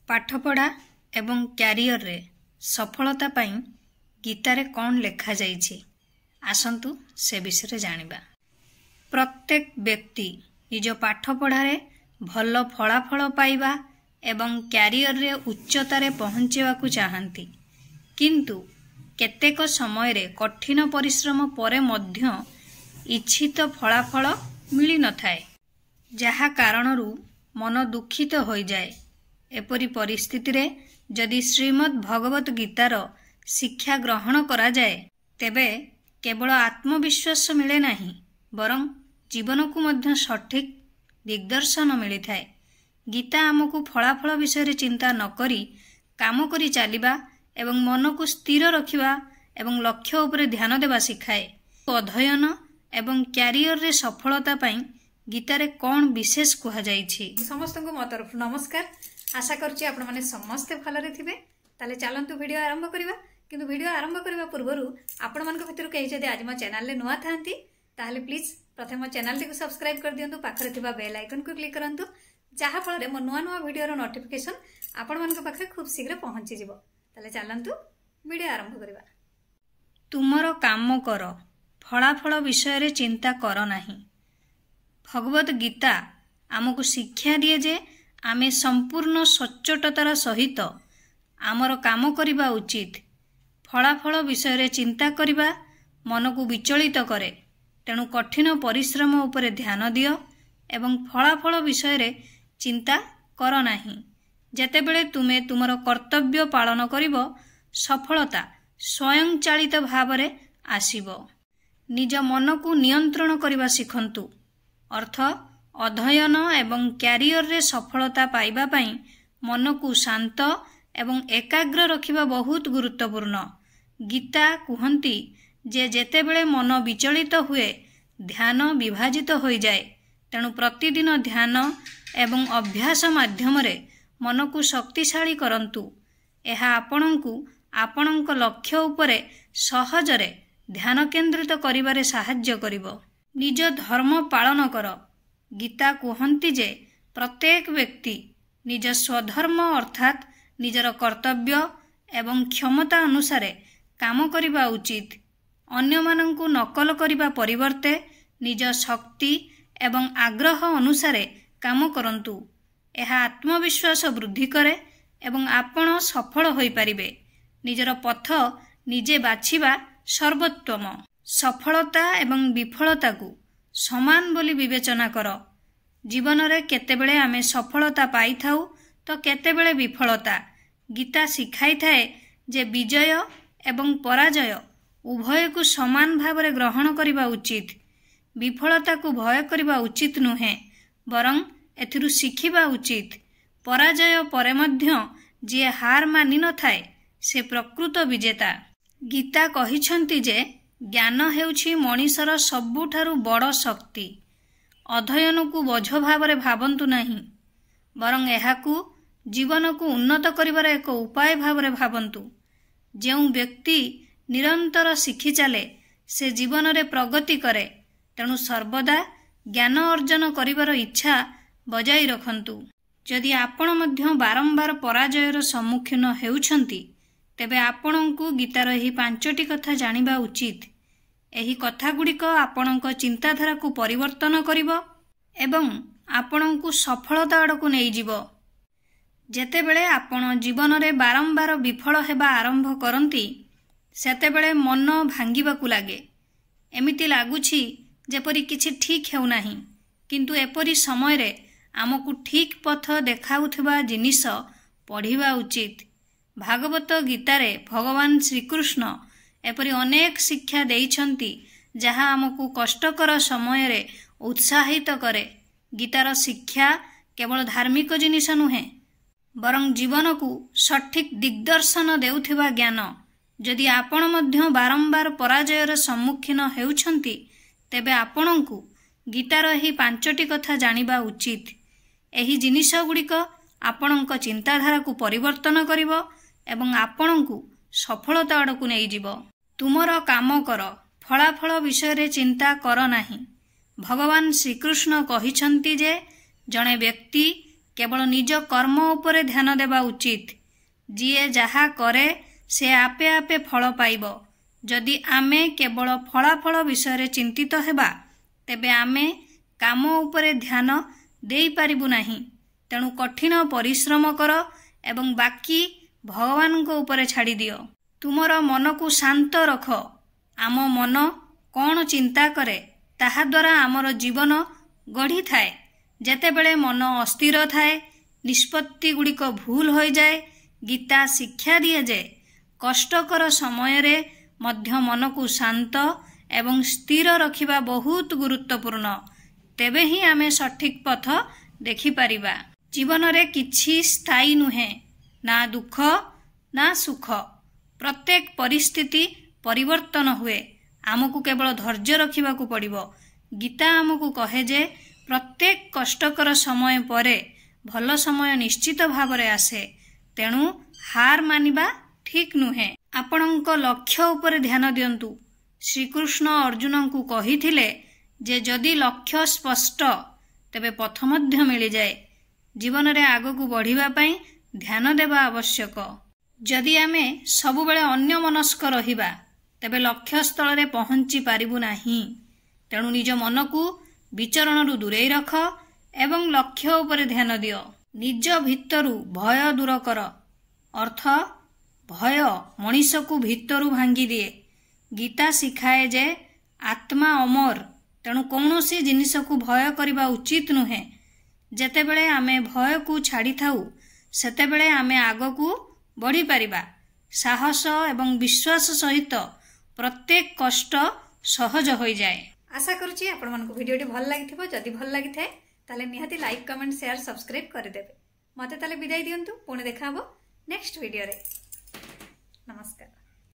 पाठपढ़ा एवं क्यारियर रे सफलता पाई गीतारे कौन लेखा जाइछि आसंतु से विषय जानिबा। प्रत्येक व्यक्ति निज पाठपढ़ारे भल फलाफल पाइबा एवं क्यारियर रे उच्चतारे पहुँचेवाकु चाहंती, किंतु केतेक समय रे कठिन परिश्रम परे मध्य इच्छित फलाफल मिली न थाए, जहा कारणरू मन दुखित हो जाए। एपरी परिस्थिति रे जदि श्रीमद् भगवत गीतार शिक्षा ग्रहण करा जाए तेबे केवल आत्मविश्वास मिले नहीं, बरं जीवन को मध्य सठिक दिग्दर्शन मिली थाए। गीता आमको फलाफल विषय चिंता न करी काम करी चलिबा एवं मन को स्थिर रखिबा एवं लक्ष्य उपरे ध्यान देवा सिखाए। अध्ययन एवं क्यारियर रे सफलता पाई गीतारे कौन विशेष कहा जाइछि। समस्त को मो तरफ नमस्कार। आशा करछि आपण माने समस्त भलरे थिबे। ताले चलंतु वीडियो आरंभ करिबा, किंतु वीडियो आरंभ करबा पूर्वरु आपण मानक भितर कहि जदि आज मो चैनल ले नुआ थांती ताले प्लीज प्रथम चैनल को सब्सक्राइब कर दियंतु, पाखरे थिबा बेल आइकन को क्लिक करंतु, जहा फल रे मो नुआ नुआ वीडियो रो नोटिफिकेशन आपण मानक पाखरे खूब शीघ्र पहुंची जिवो। ताले चलंतु वीडियो आरंभ करिबा। तुमरो काम कर, फलाफल विषय रे चिंता कर नाही। भगवत गीता आमको शिक्षा दिए जे आमे संपूर्ण सच्चोटतार सहित आमर काम करिबा उचित। फलाफल विषय रे चिंता करिबा मन को विचलित करे, तेणु कठिन परिश्रम उपरे ध्यान दियो एवं फलाफल विषय रे चिंता कर नाही। जेतेबेले तुमे तुमर कर्तव्य पालन करिबो सफलता स्वयं चालित भावरे आसीबो। निज मन को नियंत्रण करिबा सिखंतु। अर्थ अध्ययन एवं क्यारियर रे सफलता पाइबा पाई मन को शांत एवं एकाग्र रखिबा बहुत गुरुत्वपूर्ण। गीता कुहंती जे जेतेबेले मन विचलित हुए ध्यान विभाजित हो जाए, तेणु प्रतिदिन ध्यान एवं अभ्यास माध्यम रे मन को शक्तिशाली करंतु। एहा आपणंकु आपणंक लक्ष्य उपरे सहजरे ध्यान केंद्रित करिबारे साहाय्य करिवो। निज धर्म पालन कर। गीता कुहंती जे प्रत्येक व्यक्ति निज स्वधर्म अर्थात निजर कर्तव्य एवं क्षमता अनुसार काम करिबा उचित। अन्य मानंकु नकल करिबा परिवर्ते निज शक्ति एवं आग्रह अनुसार काम करंतु। एहा आत्मविश्वास वृद्धि करे एवं आपण सफल होई परिबे। निजर पथ निजे बाछिबा सर्वोत्तम। सफलता एवं विफलता को समान बोली विवेचना कर। जीवन रे केतेबेले आमे सफलता पाई थाउ तो केतेबेले विफलता। गीता सिखाई थाए जे विजय एवं पराजय उभय को समान भाव रे ग्रहण करिबा उचित। विफलता को भय करिबा उचित नुहे, बरं एथिरु शिखिबा उचित। पराजय परे मध्य जे हार मानि न थाए से प्रकृत विजेता। गीता कहिछंती जे ज्ञान हेउछि मनीषर सबुठारु बड़ शक्ति। अध्ययन को बोझ भाव रे भावंतु नहीं, बरं एहाकु जीवन को उन्नत करिबार एक उपाय भाव रे भावंतु। जेउ व्यक्ति निरंतर शिखि चले से जीवन रे प्रगति करे, तेणु सर्वदा ज्ञान अर्जन करिबार इच्छा बजाई रखंतु। जदि आपण मध्य बारंबार पराजयर सम्मुखीन हेउछंती तेबे आपणंकु गीतार एही 5टी कथा जानिबा उचित। एही कथा गुड़िक आपणंक चिंताधारा को परिवर्तन करिवो एवं आपणंकु सफलता आड़कु नहीं जीवो। जेतेबेले आपण जीवन रे बारंबार विफल हेबा आरंभ करंती सेतेबेले मन भांगिबाकु लागे। एमिति लागुछि जेपरि किछि ठीक हेउ नाही, किंतु एपरि समय रे आमकु ठीक पथ देखाउथिबा जिनिस पढ़िबा उचित। भागवत गीतारे भगवान श्रीकृष्ण एपरि अनेक शिक्षा देइछंती जहा आमको कष्टकर समय रे उत्साहित करे। गीतार शिक्षा केवल धार्मिक जिनिस नुहे, बरं जीवन को सठिक दिग्दर्शन देउथिबा ज्ञान। जदि आपण मध्य बारंबार पराजयर सम्मुखीन हेउछंती तेबे आपणंकु गीतार एही 5टी कथा जानिबा उचित। एही जिनिस गुड़िक आपणंक चिंताधारा को परिवर्तन करिवो एवं आपणंकु सफलता आड़कु नहीं जीवो। तुमर काम कर, फलाफल विषय रे चिंता कर नाही। भगवान श्रीकृष्ण कहिछंती जे जणे व्यक्ति केवल निज कर्म उपरे ध्यान देवा उचित। जीए जहा करे से आपे आपे फल पाइब। जदि आमे केवल फलाफल विषय चिंतित हेबा तेबे आमे काम उपरे ध्यान देई पारिबु नाही। तेणु कठिन परिश्रम कर एवं बाकी भगवान को उपरे छाड़ी दियो। तुमर मन को शांत रख। आम मन कौन चिंता करे ताहा द्वारा आमर जीवन गढ़ी थाए। जेतेबेले मन अस्थिर थाए निष्पत्ति गुड़िक भूल हो जाए। गीता शिक्षा दिए जे कष्टकर समय रे मध्य मन को शांत एवं स्थिर रखिबा बहुत गुरुत्वपूर्ण। तेबे ही आमे सठिक पथ देखि परिबा। जीवन रे किछि स्थायी नुहे, ना दुख ना सुख। प्रत्येक परिस्थिति परिवर्तन हुए। आमको केवल धैर्य रखिबाकू पड़िबो। गीता आमको कहे जे प्रत्येक कष्टकर समय परे भल समय निश्चित भावरे आसे। तेणु हार मानिबा ठीक नुहे। आपणक लक्ष्य उपरे ध्यान दियंतु। श्रीकृष्ण अर्जुन को कहिथिले जे जदि लक्ष्य स्पष्ट तेबे पथ मध्य मिली जाए। जीवन रे आगकू बढ़िबा पई ध्यान देबा आवश्यक। जदि आमे सबुबेले अन्य मनस्क रहिबा तेबे लक्ष्य स्थल रे पहुंची पारिबु नाही। तेणु निज मन को विचरण रु दूरेई रख एवं लक्ष्य उपरे ध्यान दियो। निज भितरु भय दूर कर। अर्थ भय मनीष को भितरु भांगी दिए। गीता शिखाए जे आत्मा अमर। तेणु कौनसी जिनिस को भय करबा उचित नुहे। जेतेबेले आमे भय को छाड़ी थाउ सेतेबेले आमे आगकू बढ़ी पारिबा। साहस एवं विश्वास सहित प्रत्येक कष्ट सहज हो जाए। आशा करुच्ची आपण मानक वीडियोटी भल लागिथिबो। जदि भल लागिथाय ताले निहाती लाइक कमेंट शेयर सब्सक्राइब कर देबे। मते ताले विदाई दियंतु। पुणी देखा हबो नेक्स्ट वीडियो रे।